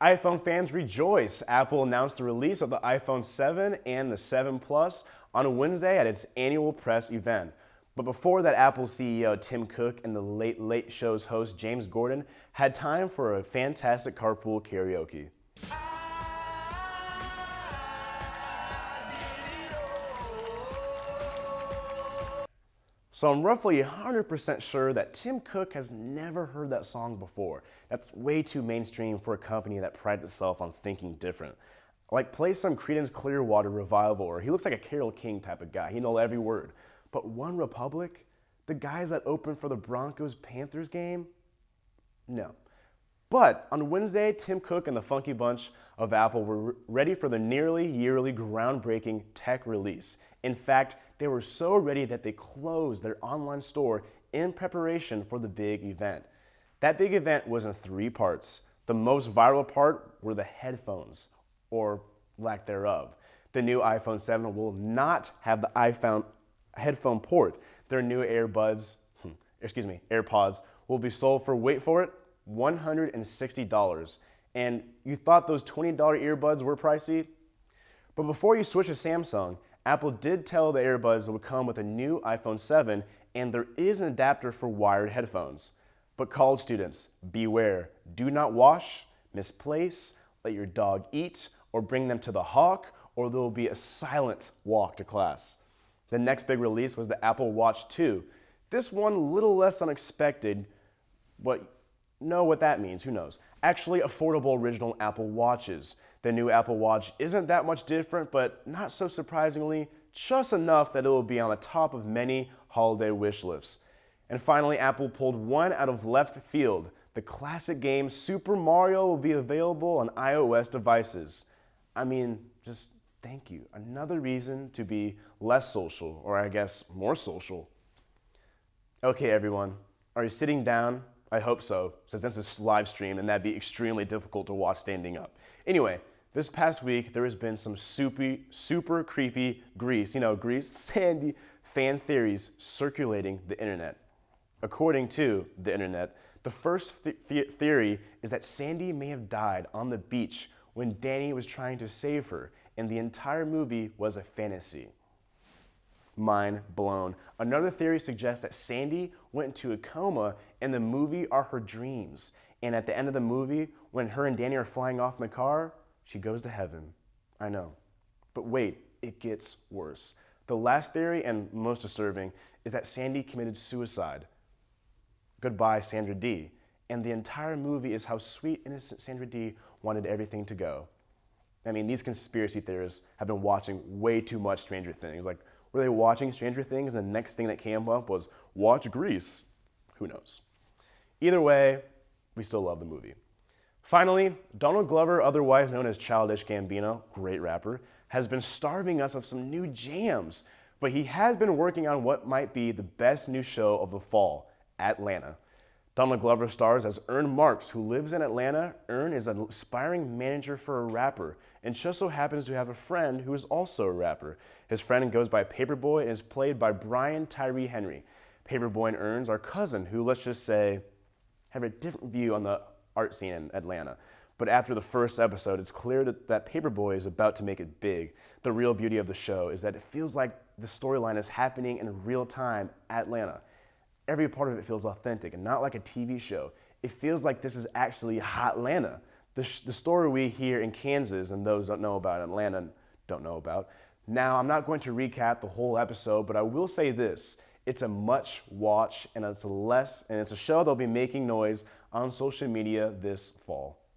iPhone fans rejoice. Apple announced the release of the iPhone 7 and the 7 Plus on Wednesday at its annual press event. But before that, Apple CEO Tim Cook and the Late Late Show's host James Gordon had time for a fantastic carpool karaoke. So I'm roughly 100% sure that Tim Cook has never heard that song before. That's way too mainstream for a company that prides itself on thinking different. Like, play some Creedence Clearwater Revival, or he looks like a Carole King type of guy. He knows every word. But One Republic? The guys that opened for the Broncos-Panthers game? No. But on Wednesday, Tim Cook and the Funky Bunch of Apple were ready for the nearly yearly groundbreaking tech release. In fact, they were so ready that they closed their online store in preparation for the big event. That big event was in 3 parts. The most viral part were the headphones, or lack thereof. The new iPhone 7 will not have the iPhone headphone port. Their new AirPods will be sold for, wait for it, $160. And you thought those $20 earbuds were pricey? But before you switch to Samsung, Apple did tell the earbuds it would come with a new iPhone 7, and there is an adapter for wired headphones. But college students, beware. Do not wash, misplace, let your dog eat, or bring them to the hawk, or there will be a silent walk to class. The next big release was the Apple Watch 2. This one a little less unexpected, but know what that means, who knows? Actually, affordable original Apple Watches. The new Apple Watch isn't that much different, but not so surprisingly, just enough that it will be on the top of many holiday wish lists. And finally, Apple pulled one out of left field. The classic game Super Mario will be available on iOS devices. I mean, just thank you. Another reason to be less social, or I guess more social. Okay, everyone, are you sitting down? I hope so, since this is live stream and that'd be extremely difficult to watch standing up. Anyway, this past week there has been some super creepy Grease Sandy fan theories circulating the internet. According to the internet, the first theory is that Sandy may have died on the beach when Danny was trying to save her, and the entire movie was a fantasy. Mind blown. Another theory suggests that Sandy went into a coma and the movie are her dreams. And at the end of the movie, when her and Danny are flying off in the car, she goes to heaven. I know. But wait, it gets worse. The last theory, and most disturbing, is that Sandy committed suicide. Goodbye, Sandra Dee. And the entire movie is how sweet, innocent Sandra Dee wanted everything to go. I mean, these conspiracy theorists have been watching way too much Stranger Things. Like, were they watching Stranger Things and the next thing that came up was watch Grease? Who knows? Either way, we still love the movie. Finally, Donald Glover, otherwise known as Childish Gambino, great rapper, has been starving us of some new jams, but he has been working on what might be the best new show of the fall, Atlanta. Donald Glover stars as Ern Marks, who lives in Atlanta. Ern is an aspiring manager for a rapper, and just so happens to have a friend who is also a rapper. His friend goes by Paperboy and is played by Brian Tyree Henry. Paperboy and Ern's are cousin, who, let's just say, have a different view on the art scene in Atlanta. But after the first episode, it's clear that Paperboy is about to make it big. The real beauty of the show is that it feels like the storyline is happening in real time at Atlanta. Every part of it feels authentic and not like a TV show. It feels like this is actually Hotlanta. The story we hear in Kansas and those don't know about Atlanta don't know about. Now, I'm not going to recap the whole episode, but I will say this. It's a much watch and it's a show that'll be making noise on social media this fall.